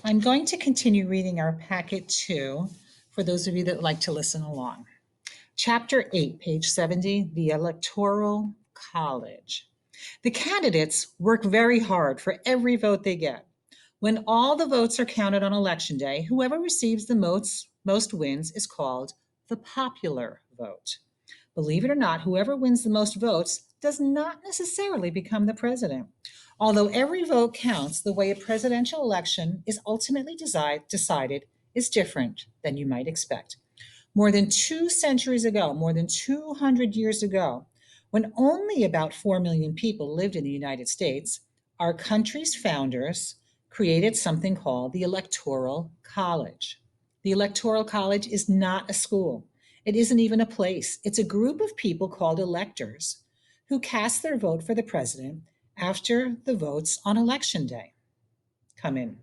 I'm going to continue reading our packet 2 for those of you that like to listen along. Chapter 8, page 70, the Electoral College. The candidates work very hard for every vote they get. When all the votes are counted on election day, whoever receives the most wins is called the popular vote. Believe it or not, whoever wins the most votes does not necessarily become the president. Although every vote counts, the way a presidential election is ultimately decided is different than you might expect. More than 2 centuries ago, more than 200 years ago, when only about 4 million people lived in the United States, our country's founders created something called the Electoral College. The Electoral College is not a school. It isn't even a place. It's a group of people called electors who cast their vote for the president after the votes on election day come in.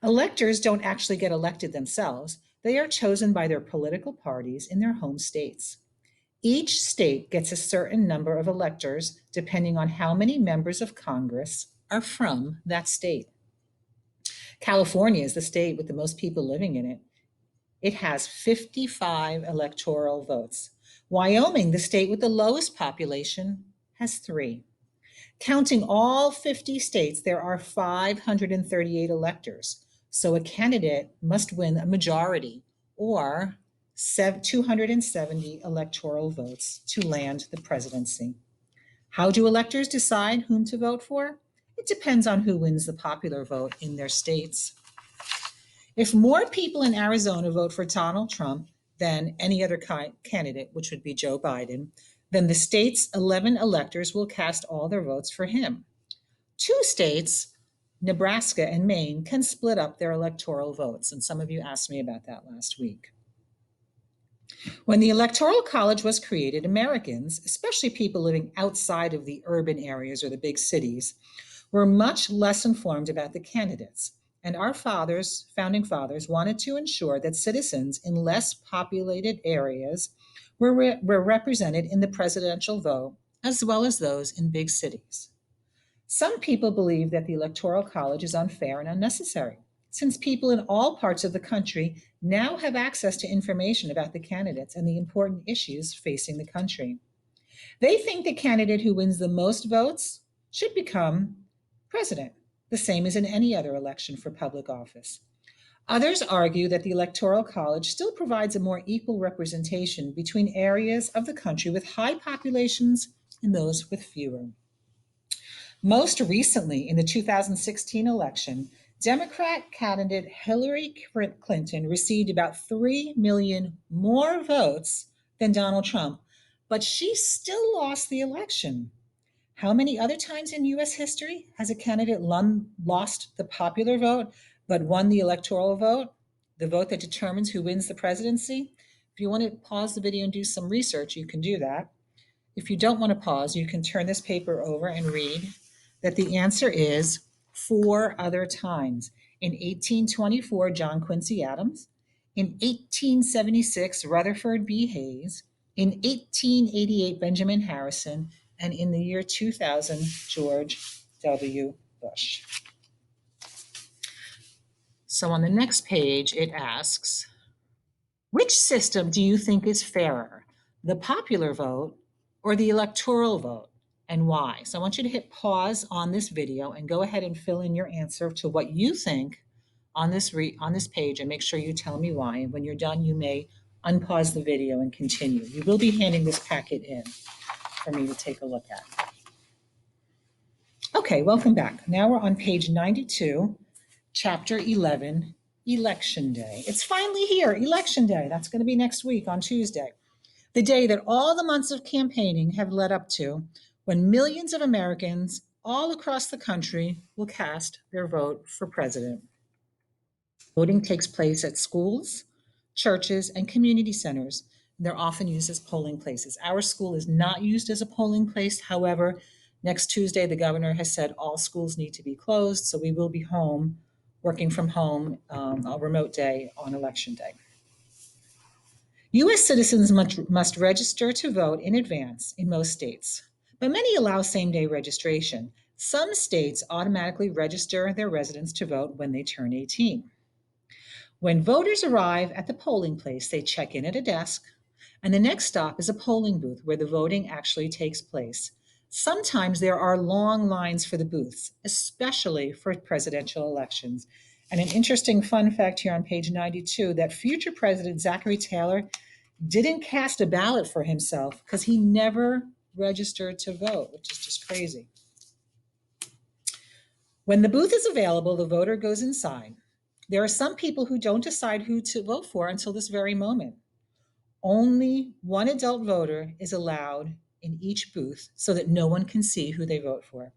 Electors don't actually get elected themselves. They are chosen by their political parties in their home states. Each state gets a certain number of electors depending on how many members of Congress are from that state. California is the state with the most people living in it. It has 55 electoral votes. Wyoming, the state with the lowest population, has 3. Counting all 50 states, there are 538 electors. So a candidate must win a majority or 270 electoral votes to land the presidency. How do electors decide whom to vote for? It depends on who wins the popular vote in their states. If more people in Arizona vote for Donald Trump than any other candidate, which would be Joe Biden, then the state's 11 electors will cast all their votes for him. 2 states, Nebraska and Maine, can split up their electoral votes, and some of you asked me about that last week. When the Electoral College was created, Americans, especially people living outside of the urban areas or the big cities, were much less informed about the candidates. And our founding fathers, wanted to ensure that citizens in less populated areas were represented in the presidential vote, as well as those in big cities. Some people believe that the Electoral College is unfair and unnecessary, since people in all parts of the country now have access to information about the candidates and the important issues facing the country. They think the candidate who wins the most votes should become president, the same as in any other election for public office. Others argue that the Electoral College still provides a more equal representation between areas of the country with high populations and those with fewer. Most recently, in the 2016 election, Democrat candidate Hillary Clinton received about 3 million more votes than Donald Trump, but she still lost the election. How many other times in U.S. history has a candidate lost the popular vote but won the electoral vote, the vote that determines who wins the presidency? If you want to pause the video and do some research, you can do that. If you don't want to pause, you can turn this paper over and read that the answer is 4 other times. In 1824, John Quincy Adams. In 1876, Rutherford B. Hayes. In 1888, Benjamin Harrison. And in the year 2000, George W. Bush. So on the next page, it asks, which system do you think is fairer, the popular vote or the electoral vote, and why? So I want you to hit pause on this video and go ahead and fill in your answer to what you think on this page, and make sure you tell me why. And when you're done, you may unpause the video and continue. You will be handing this packet in for me to take a look at. Okay, welcome back. Now we're on page 92, chapter 11, Election Day. It's finally here, Election Day. That's going to be next week on Tuesday, the day that all the months of campaigning have led up to, when millions of Americans all across the country will cast their vote for president. Voting takes place at schools, churches, and community centers. They're often used as polling places. Our school is not used as a polling place. However, next Tuesday, the governor has said all schools need to be closed, so we will be home, working from home, a remote day on Election Day. U.S. citizens must register to vote in advance in most states, but many allow same-day registration. Some states automatically register their residents to vote when they turn 18. When voters arrive at the polling place, they check in at a desk, and the next stop is a polling booth where the voting actually takes place. Sometimes there are long lines for the booths, especially for presidential elections. And an interesting fun fact here on page 92 that future President Zachary Taylor didn't cast a ballot for himself because he never registered to vote, which is just crazy. When the booth is available, the voter goes inside. There are some people who don't decide who to vote for until this very moment. Only one adult voter is allowed in each booth so that no one can see who they vote for.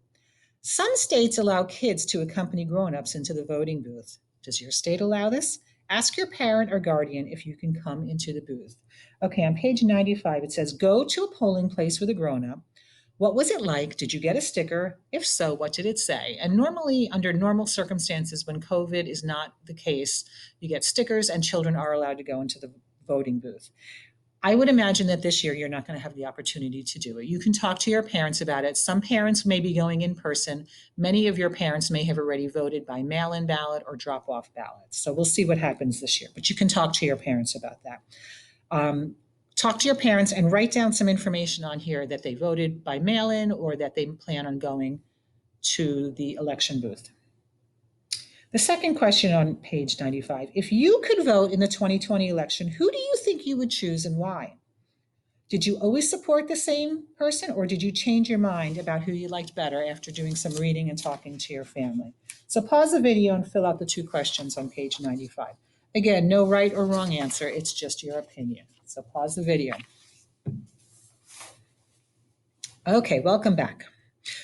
Some states allow kids to accompany grown-ups into the voting booth. Does your state allow this? Ask your parent or guardian if you can come into the booth. Okay, on page 95, it says, go to a polling place with a grown-up. What was it like? Did you get a sticker? If so, what did it say? And normally, under normal circumstances, when COVID is not the case, you get stickers and children are allowed to go into the voting booth. I would imagine that this year you're not going to have the opportunity to do it. You can talk to your parents about it. Some parents may be going in person. Many of your parents may have already voted by mail-in ballot or drop-off ballots. So we'll see what happens this year, but you can talk to your parents about that. Talk to your parents and write down some information on here that they voted by mail-in or that they plan on going to the election booth. The second question on page 95, if you could vote in the 2020 election, who do you think you would choose and why? Did you always support the same person or did you change your mind about who you liked better after doing some reading and talking to your family? So pause the video and fill out the two questions on page 95. Again, no right or wrong answer, it's just your opinion. So pause the video. Okay, welcome back.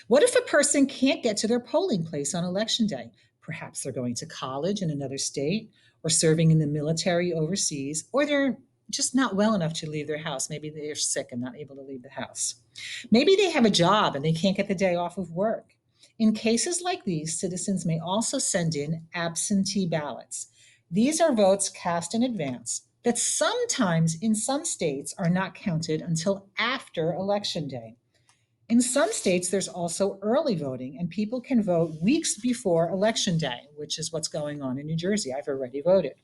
What if a person can't get to their polling place on election day? Perhaps they're going to college in another state or serving in the military overseas, or they're just not well enough to leave their house. Maybe they're sick and not able to leave the house. Maybe they have a job and they can't get the day off of work. In cases like these, citizens may also send in absentee ballots. These are votes cast in advance that sometimes in some states are not counted until after election day. In some states, there's also early voting, and people can vote weeks before election day, which is what's going on in New Jersey. I've already voted.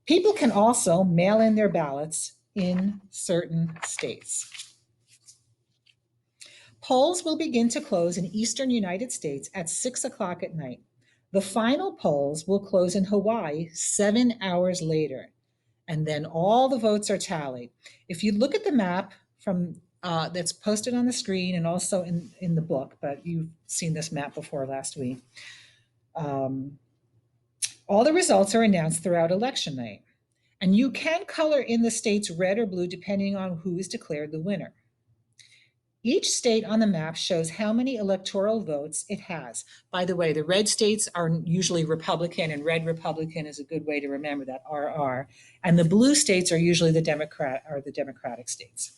People can also mail in their ballots in certain states. Polls will begin to close in eastern United States at 6 o'clock at night. The final polls will close in Hawaii 7 hours later, and then all the votes are tallied. If you look at the map from that's posted on the screen and also in the book, but you've seen this map before last week. All the results are announced throughout election night, and you can color in the states red or blue depending on who is declared the winner. Each state on the map shows how many electoral votes it has. By the way, the red states are usually Republican, and red Republican is a good way to remember that, RR. And the blue states are usually the Democratic states.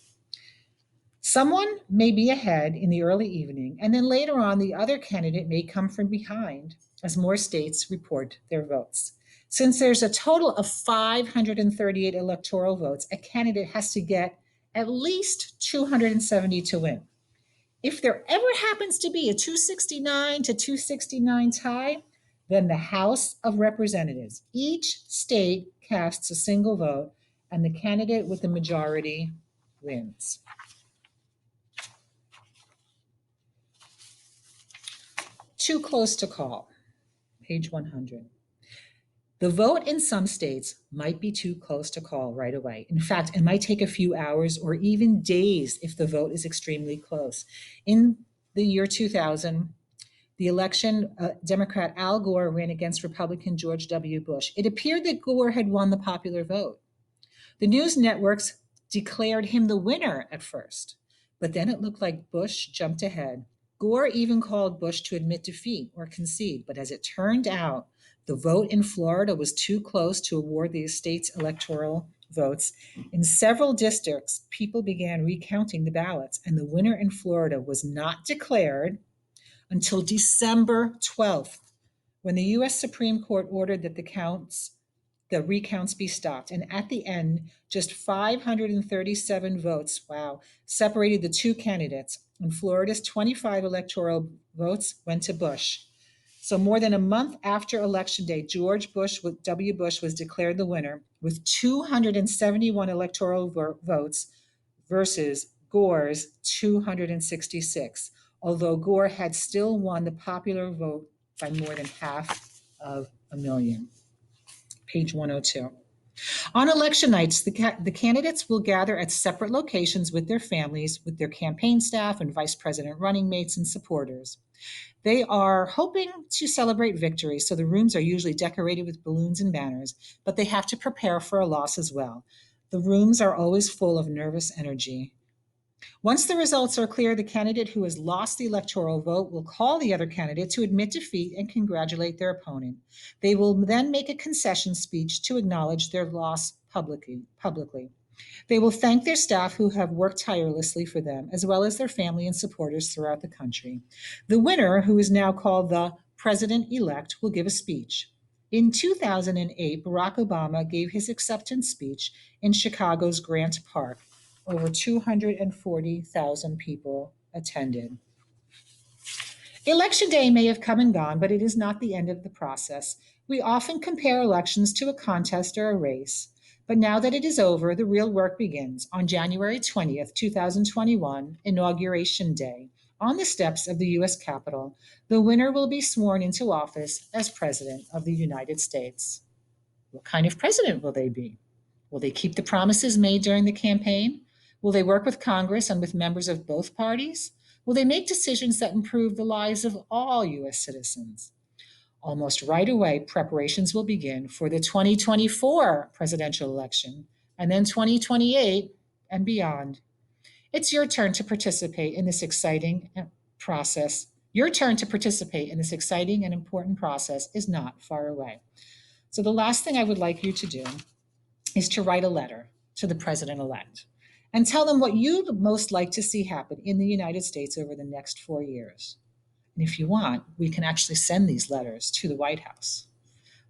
Someone may be ahead in the early evening, and then later on, the other candidate may come from behind as more states report their votes. Since there's a total of 538 electoral votes, a candidate has to get at least 270 to win. If there ever happens to be a 269 to 269 tie, then the House of Representatives, each state casts a single vote, and the candidate with the majority wins. Too close to call, page 100. The vote in some states might be too close to call right away. In fact, it might take a few hours or even days if the vote is extremely close. In the year 2000, the election, Democrat Al Gore ran against Republican George W. Bush. It appeared that Gore had won the popular vote. The news networks declared him the winner at first, but then it looked like Bush jumped ahead. Gore even called Bush to admit defeat or concede, but as it turned out, the vote in Florida was too close to award the state's electoral votes. In several districts, people began recounting the ballots, and the winner in Florida was not declared until December 12th, when the U.S. Supreme Court ordered that the recounts be stopped. And at the end, just 537 votes, separated the two candidates. And Florida's 25 electoral votes went to Bush. So more than a month after Election Day, George W. Bush was declared the winner with 271 electoral votes versus Gore's 266, although Gore had still won the popular vote by more than 500,000. Page 102. On election nights, the candidates will gather at separate locations with their families, with their campaign staff and vice president running mates and supporters. They are hoping to celebrate victory, so the rooms are usually decorated with balloons and banners, but they have to prepare for a loss as well. The rooms are always full of nervous energy. Once the results are clear, the candidate who has lost the electoral vote will call the other candidate to admit defeat and congratulate their opponent. They will then make a concession speech to acknowledge their loss publicly. They will thank their staff who have worked tirelessly for them, as well as their family and supporters throughout the country. The winner, who is now called the president-elect, will give a speech. In 2008, Barack Obama gave his acceptance speech in Chicago's Grant Park. Over 240,000 people attended. Election day may have come and gone, but it is not the end of the process. We often compare elections to a contest or a race. But now that it is over, the real work begins. On January 20th, 2021, Inauguration Day, on the steps of the U.S. Capitol, the winner will be sworn into office as President of the United States. What kind of president will they be? Will they keep the promises made during the campaign? Will they work with Congress and with members of both parties? Will they make decisions that improve the lives of all U.S. citizens? Almost right away, preparations will begin for the 2024 presidential election, and then 2028 and beyond. It's your turn to participate in this exciting process. Your turn to participate in this exciting and important process is not far away. So the last thing I would like you to do is to write a letter to the president-elect and tell them what you'd most like to see happen in the United States over the next 4 years. And if you want, we can actually send these letters to the White House.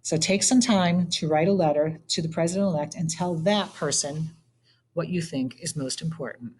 So take some time to write a letter to the president-elect and tell that person what you think is most important.